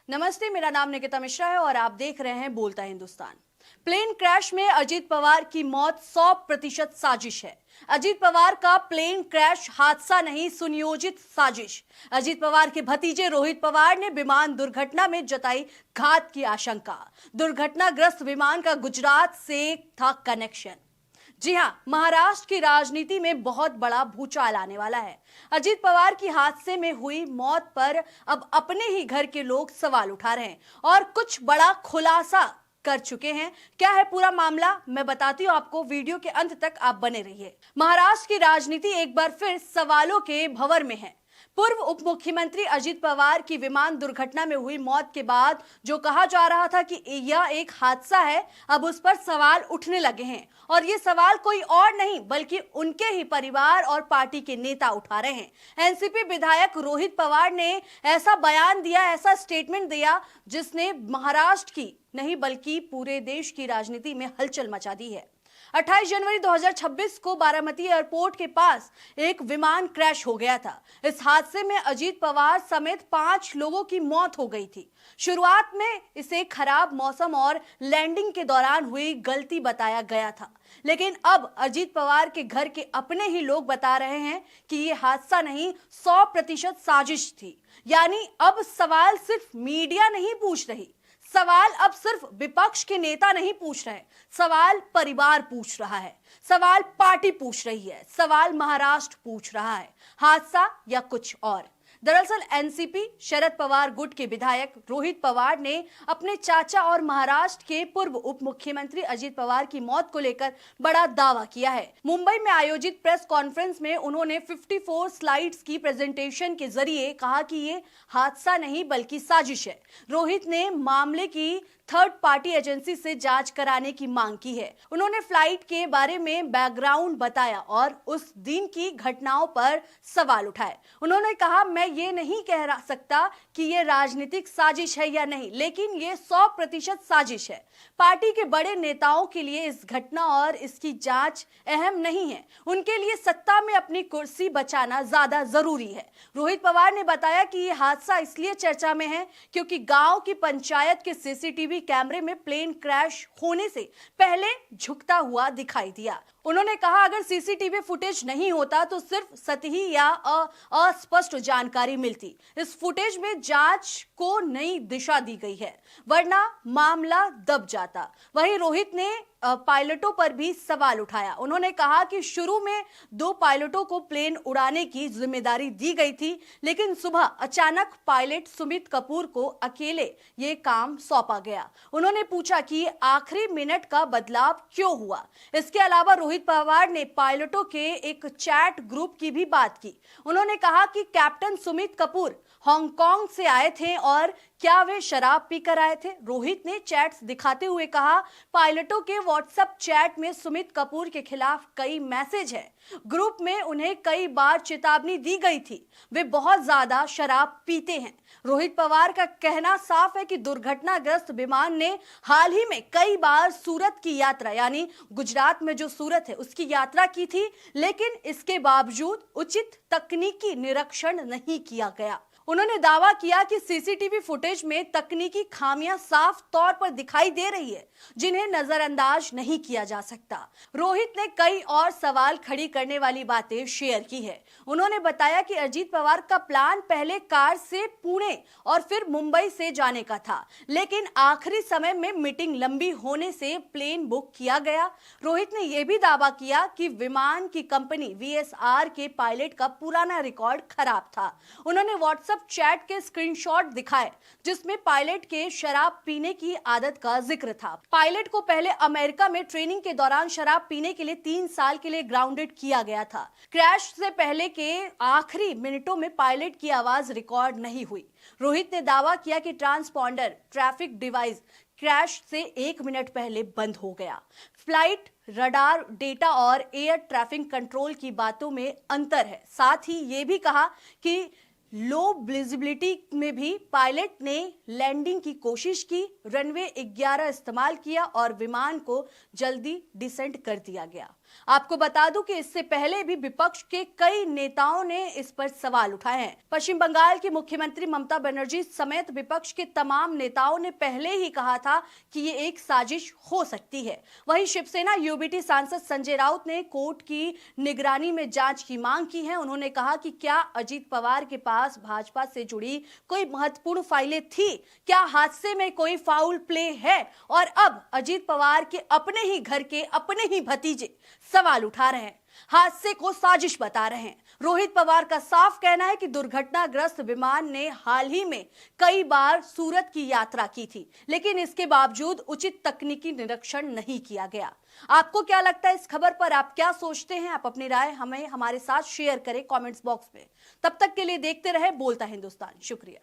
नमस्ते, मेरा नाम निकिता मिश्रा है और आप देख रहे हैं बोलता हिंदुस्तान। प्लेन क्रैश में अजीत पवार की मौत 100% साजिश है। अजीत पवार का प्लेन क्रैश हादसा नहीं, सुनियोजित साजिश। अजीत पवार के भतीजे रोहित पवार ने विमान दुर्घटना में जताई घात की आशंका। दुर्घटनाग्रस्त विमान का गुजरात से था कनेक्शन। जी हां, महाराष्ट्र की राजनीति में बहुत बड़ा भूचाल आने वाला है। अजीत पवार की हादसे में हुई मौत पर अब अपने ही घर के लोग सवाल उठा रहे हैं और कुछ बड़ा खुलासा कर चुके हैं। क्या है पूरा मामला, मैं बताती हूं आपको। वीडियो के अंत तक आप बने रहिए। महाराष्ट्र की राजनीति एक बार फिर सवालों के भंवर में है। पूर्व उप मुख्यमंत्री अजीत पवार की विमान दुर्घटना में हुई मौत के बाद जो कहा जा रहा था कि यह एक हादसा है, अब उस पर सवाल उठने लगे हैं और ये सवाल कोई और नहीं बल्कि उनके ही परिवार और पार्टी के नेता उठा रहे हैं। एनसीपी विधायक रोहित पवार ने ऐसा बयान दिया, ऐसा स्टेटमेंट दिया जिसने महाराष्ट्र की नहीं बल्कि पूरे देश की राजनीति में हलचल मचा दी है। 28 जनवरी 2026 को बारामती एयरपोर्ट के पास एक विमान क्रैश हो गया था। इस हादसे में अजीत पवार समेत 5 लोगों की मौत हो गई थी। शुरुआत में इसे खराब मौसम और लैंडिंग के दौरान हुई गलती बताया गया था, लेकिन अब अजीत पवार के घर के अपने ही लोग बता रहे हैं कि यह हादसा नहीं, 100% साजिश थी। यानी अब सवाल सिर्फ मीडिया नहीं पूछ रही, सवाल अब सिर्फ विपक्ष के नेता नहीं पूछ रहे, सवाल परिवार पूछ रहा है, सवाल पार्टी पूछ रही है, सवाल महाराष्ट्र पूछ रहा है। हादसा या कुछ और? दरअसल एनसीपी शरद पवार गुट के विधायक रोहित पवार ने अपने चाचा और महाराष्ट्र के पूर्व उप मुख्यमंत्री अजीत पवार की मौत को लेकर बड़ा दावा किया है। मुंबई में आयोजित प्रेस कॉन्फ्रेंस में उन्होंने 54 स्लाइड्स की प्रेजेंटेशन के जरिए कहा कि ये हादसा नहीं बल्कि साजिश है। रोहित ने मामले की थर्ड पार्टी एजेंसी से जांच कराने की मांग की है। उन्होंने फ्लाइट के बारे में बैकग्राउंड बताया और उस दिन की घटनाओं पर सवाल उठाए। उन्होंने कहा, मैं ये नहीं कह सकता कि ये राजनीतिक साजिश है या नहीं, लेकिन ये 100% साजिश है। पार्टी के बड़े नेताओं के लिए इस घटना और इसकी जांच अहम नहीं है, उनके लिए सत्ता में अपनी कुर्सी बचाना ज्यादा जरूरी है। रोहित पवार ने बताया कि ये हादसा इसलिए चर्चा में है क्योंकि गांव की पंचायत के सीसीटीवी कैमरे में प्लेन क्रैश होने से पहले झुकता हुआ दिखाई दिया। उन्होंने कहा, अगर सीसीटीवी फुटेज नहीं होता तो सिर्फ सतही या अस्पष्ट जानकारी मिलती। इस फुटेज में जांच को नई दिशा दी गई है, वरना मामला दब जाता। वहीं रोहित ने पायलटों पर भी सवाल उठाया। उन्होंने कहा कि शुरू में 2 पायलटों को प्लेन उड़ाने की जिम्मेदारी दी गई थी, लेकिन सुबह अचानक पायलट सुमित कपूर को अकेले ये काम सौंपा गया। उन्होंने पूछा कि आखिरी मिनट का बदलाव क्यों हुआ। इसके अलावा रोहित पवार ने पायलटों के एक चैट ग्रुप की भी बात की। उन्होंने कहा कि कैप्टन सुमित कपूर हांगकांग से आए थे और क्या वे शराब पीकर आए थे। रोहित ने चैट्स दिखाते हुए कहा, पायलटों के व्हाट्सएप चैट में सुमित कपूर के खिलाफ कई मैसेज है। ग्रुप में उन्हें कई बार चेतावनी दी गई थी, वे बहुत ज्यादा शराब पीते हैं। रोहित पवार का कहना साफ है कि दुर्घटनाग्रस्त विमान ने हाल ही में कई बार सूरत की यात्रा, यानी गुजरात में जो सूरत है उसकी यात्रा की थी, लेकिन इसके बावजूद उचित तकनीकी निरीक्षण नहीं किया गया। उन्होंने दावा किया कि सीसीटीवी फुटेज में तकनीकी खामियां साफ तौर पर दिखाई दे रही है, जिन्हें नजरअंदाज नहीं किया जा सकता। रोहित ने कई और सवाल खड़ी करने वाली बातें शेयर की है। उन्होंने बताया कि अजीत पवार का प्लान पहले कार से पुणे और फिर मुंबई से जाने का था, लेकिन आखिरी समय में मीटिंग लंबी होने से प्लेन बुक किया गया। रोहित ने यह भी दावा किया कि विमान की कंपनी VSR के पायलट का पुराना रिकॉर्ड खराब था। उन्होंने व्हाट्सएप चैट के स्क्रीनशॉट दिखाए जिसमें पायलट के शराब पीने की आदत का जिक्र था। पायलट को पहले अमेरिका में ट्रेनिंग के दौरान शराब पीने के लिए 3 साल के लिए ग्राउंडेड किया गया था। क्रैश से पहले के आखिरी मिनटों में पायलट की आवाज रिकॉर्ड नहीं हुई। रोहित ने दावा किया कि ट्रांसपॉन्डर ट्रैफिक डिवाइस क्रैश से 1 मिनट पहले बंद हो गया। फ्लाइट रडार डेटा और एयर ट्रैफिक कंट्रोल की बातों में अंतर है। साथ ही ये भी कहा कि लो विजिबिलिटी में भी पायलट ने लैंडिंग की कोशिश की, रनवे 11 इस्तेमाल किया और विमान को जल्दी डिसेंट कर दिया गया। आपको बता दूं कि इससे पहले भी विपक्ष के कई नेताओं ने इस पर सवाल उठाए हैं। पश्चिम बंगाल की मुख्यमंत्री ममता बनर्जी समेत विपक्ष के तमाम नेताओं ने पहले ही कहा था कि ये एक साजिश हो सकती है। वहीं शिवसेना यूबीटी सांसद संजय राउत ने कोर्ट की निगरानी में जांच की मांग की है। उन्होंने कहा कि क्या अजीत पवार के पास भाजपा से जुड़ी कोई महत्वपूर्ण फाइलें थी, क्या हादसे में कोई फाउल प्ले है, और अब अजीत पवार के अपने ही घर के अपने ही भतीजे सवाल उठा रहे हैं, हादसे को साजिश बता रहे हैं। रोहित पवार का साफ कहना है कि दुर्घटनाग्रस्त विमान ने हाल ही में कई बार सूरत की यात्रा की थी, लेकिन इसके बावजूद उचित तकनीकी निरीक्षण नहीं किया गया। आपको क्या लगता है इस खबर पर? आप क्या सोचते हैं? आप अपनी राय हमें हमारे साथ शेयर करें कमेंट्स बॉक्स में। तब तक के लिए देखते रहे बोलता हिंदुस्तान। शुक्रिया।